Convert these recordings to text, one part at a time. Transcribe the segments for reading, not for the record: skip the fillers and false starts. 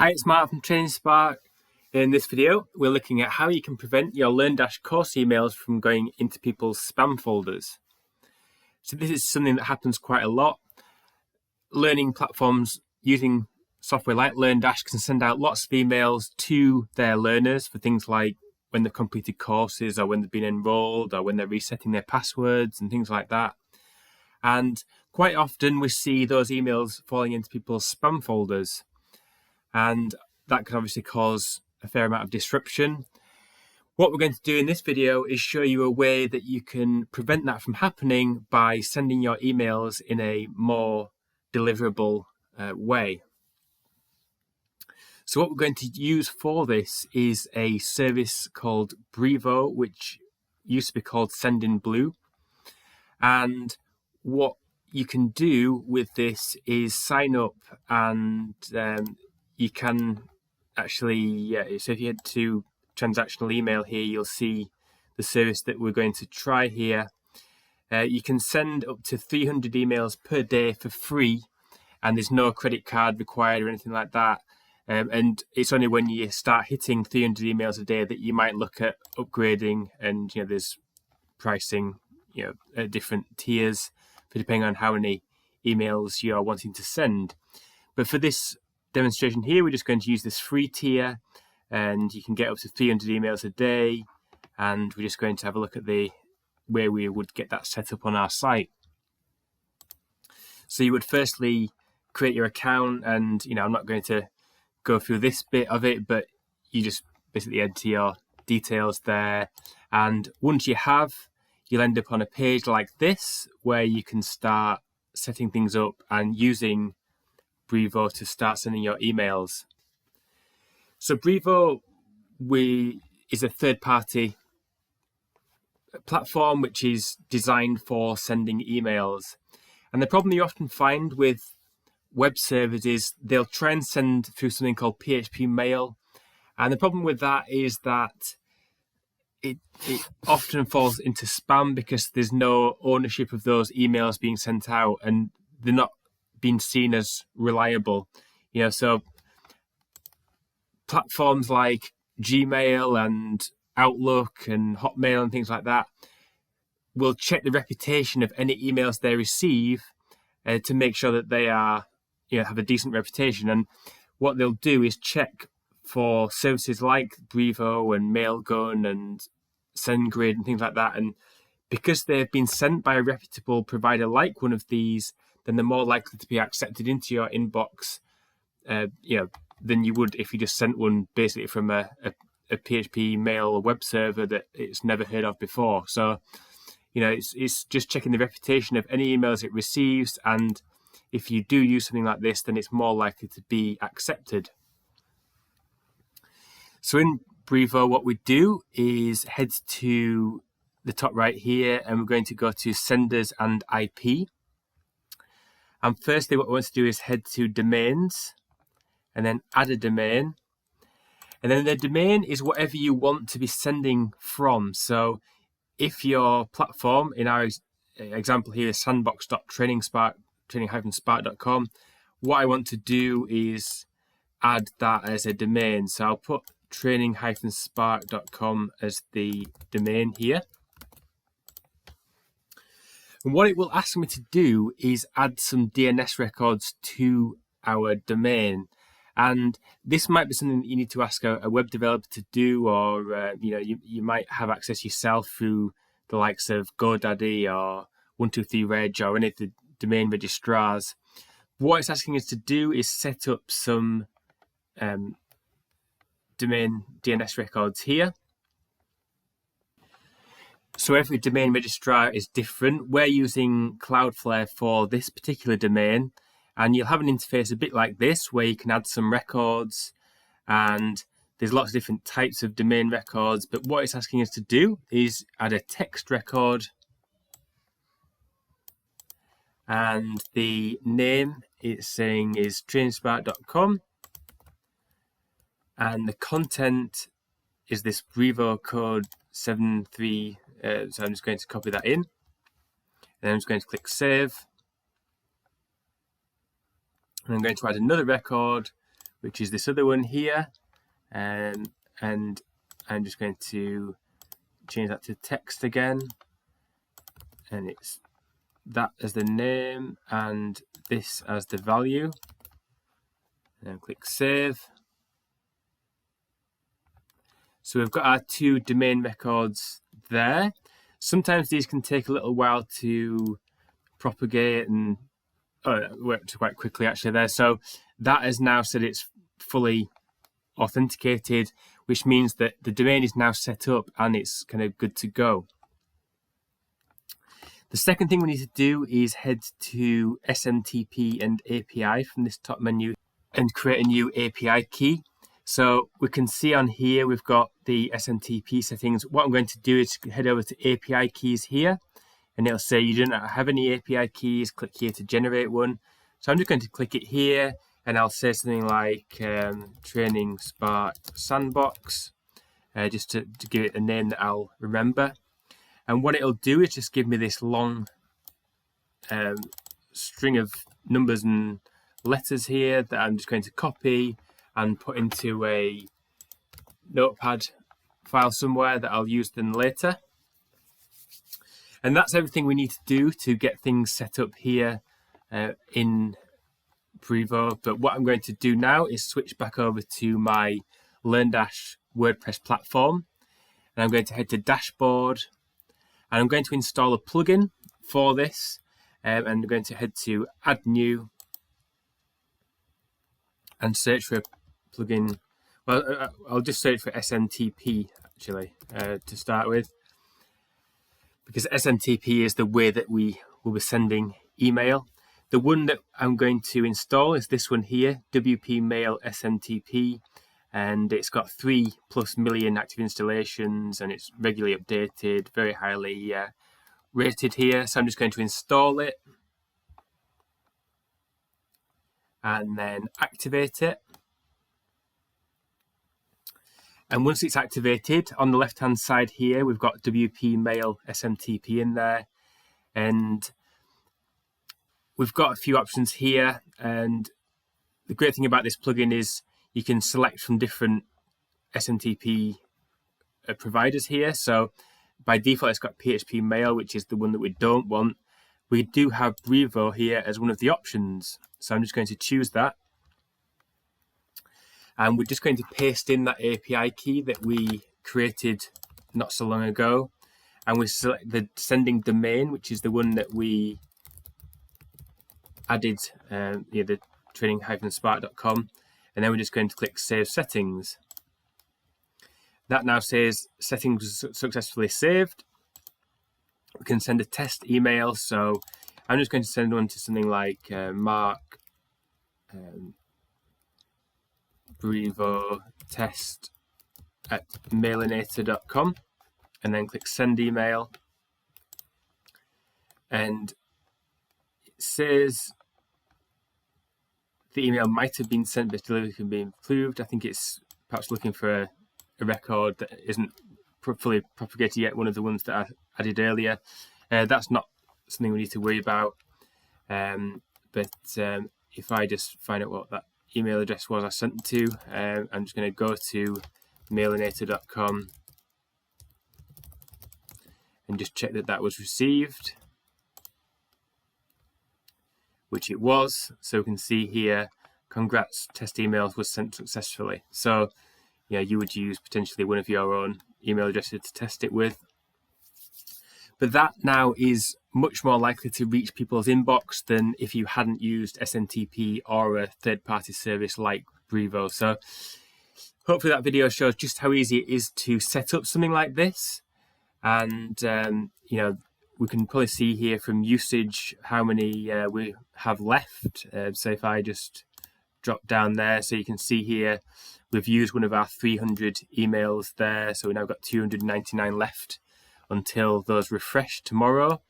Hi, it's Mark from Training Spark. In this video, we're looking at how you can prevent your LearnDash course emails from going into people's spam folders. So this is something that happens quite a lot. Learning platforms using software like LearnDash can send out lots of emails to their learners for things like when they've completed courses or when they've been enrolled or when they're resetting their passwords and things like that. And quite often we see those emails falling into people's spam folders. And that can obviously cause a fair amount of disruption. What we're going to do in this video is show you a way that you can prevent that from happening by sending your emails in a more deliverable way. So what we're going to use for this is a service called Brevo, which used to be called Sendinblue. And what you can do with this is sign up and you can actually, so if you head to transactional email here, you'll see the service that we're going to try here. You can send up to 300 emails per day for free, and there's no credit card required or anything like that. And it's only when you start hitting 300 emails a day that you might look at upgrading, and there's pricing at different tiers for depending on how many emails you're wanting to send. But for this demonstration here, we're just going to use this free tier, and you can get up to 300 emails a day, and we're just going to have a look at the way we would get that set up on our site. So you would firstly create your account, and I'm not going to go through this bit of it, but you just basically enter your details there, and once you have, you'll end up on a page like this where you can start setting things up and using Brevo to start sending your emails. So Brevo is a third-party platform which is designed for sending emails. And the problem you often find with web servers is they'll try and send through something called WP Mail. And the problem with that is that it often falls into spam because there's no ownership of those emails being sent out, and they're not being seen as reliable. So platforms like Gmail and Outlook and Hotmail and things like that will check the reputation of any emails they receive to make sure that they are, have a decent reputation. And what they'll do is check for services like Brevo and Mailgun and SendGrid and things like that. And because they've been sent by a reputable provider like one of these, then they're more likely to be accepted into your inbox, than you would if you just sent one basically from a PHP mail web server that it's never heard of before. So, it's just checking the reputation of any emails it receives, and if you do use something like this, then it's more likely to be accepted. So in Brevo, what we do is head to the top right here, and we're going to go to Senders and IP. And firstly, what we want to do is head to Domains, and then add a domain. And then the domain is whatever you want to be sending from. So if your platform, in our example here, is sandbox.training-spark.com, what I want to do is add that as a domain. So I'll put training-spark.com as the domain here. And what it will ask me to do is add some DNS records to our domain. And this might be something that you need to ask a web developer to do, or you might have access yourself through the likes of GoDaddy or 123reg or any of the domain registrars. What it's asking us to do is set up some domain DNS records here. So every domain registrar is different. We're using Cloudflare for this particular domain, and you'll have an interface a bit like this where you can add some records, and there's lots of different types of domain records, but what it's asking us to do is add a text record, and the name it's saying is trainingspark.com, and the content is this Brevo code 73. So I'm just going to copy that in, and I'm just going to click save. And I'm going to add another record, which is this other one here, and I'm just going to change that to text again, and it's that as the name and this as the value, and then click save. So we've got our two domain records there. Sometimes these can take a little while to propagate and worked quite quickly actually there. So that has now said it's fully authenticated, which means that the domain is now set up and it's kind of good to go. The second thing we need to do is head to SMTP and API from this top menu and create a new API key. So we can see on here we've got the SMTP settings. What I'm going to do is head over to API keys here, and it'll say you do not have any API keys, click here to generate one. So I'm just going to click it here, and I'll say something like Training Spark Sandbox, just to give it a name that I'll remember. And what it'll do is just give me this long string of numbers and letters here that I'm just going to copy and put into a notepad file somewhere that I'll use then later. And that's everything we need to do to get things set up here in Brevo. But what I'm going to do now is switch back over to my LearnDash WordPress platform, and I'm going to head to Dashboard, and I'm going to install a plugin for this, and I'm going to head to Add New and search for a plugin. Well, I'll just search for SMTP actually to start with, because SMTP is the way that we will be sending email. The one that I'm going to install is this one here, WP Mail SMTP, and it's got 3+ million active installations, and it's regularly updated, very highly rated here. So I'm just going to install it and then activate it. And once it's activated, on the left-hand side here, we've got WP Mail SMTP in there. And we've got a few options here. And the great thing about this plugin is you can select from different SMTP providers here. So by default, it's got PHP Mail, which is the one that we don't want. We do have Brevo here as one of the options. So I'm just going to choose that. And we're just going to paste in that API key that we created not so long ago. And we select the sending domain, which is the one that we added, the training-spark.com. And then we're just going to click Save Settings. That now says settings successfully saved. We can send a test email. So I'm just going to send one to something like Mark Brevo test at mailinator.com, and then click send email, and it says the email might have been sent but delivery can be improved. I think it's perhaps looking for a record that isn't fully propagated yet, one of the ones that I added earlier. That's not something we need to worry about, but if I just find out what that email address was I sent to, I'm just going to go to mailinator.com and just check that that was received, which it was. So we can see here, congrats, test emails was sent successfully. So yeah, you would use potentially one of your own email addresses to test it with. But that now is much more likely to reach people's inbox than if you hadn't used SMTP or a third-party service like Brevo. So hopefully that video shows just how easy it is to set up something like this. And we can probably see here from usage how many we have left. So if I just drop down there, so you can see here we've used one of our 300 emails there. So we now got 299 left until those refresh tomorrow.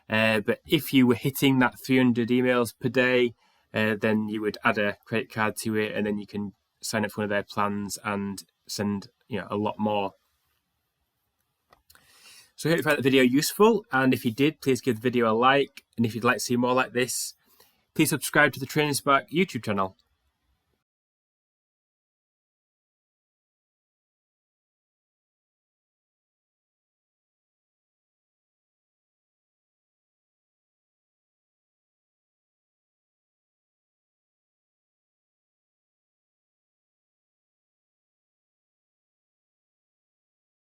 But if you were hitting that 300 emails per day, then you would add a credit card to it, and then you can sign up for one of their plans and send a lot more. So I hope you found the video useful, and if you did, please give the video a like, and if you'd like to see more like this, please subscribe to the Training Spark YouTube channel.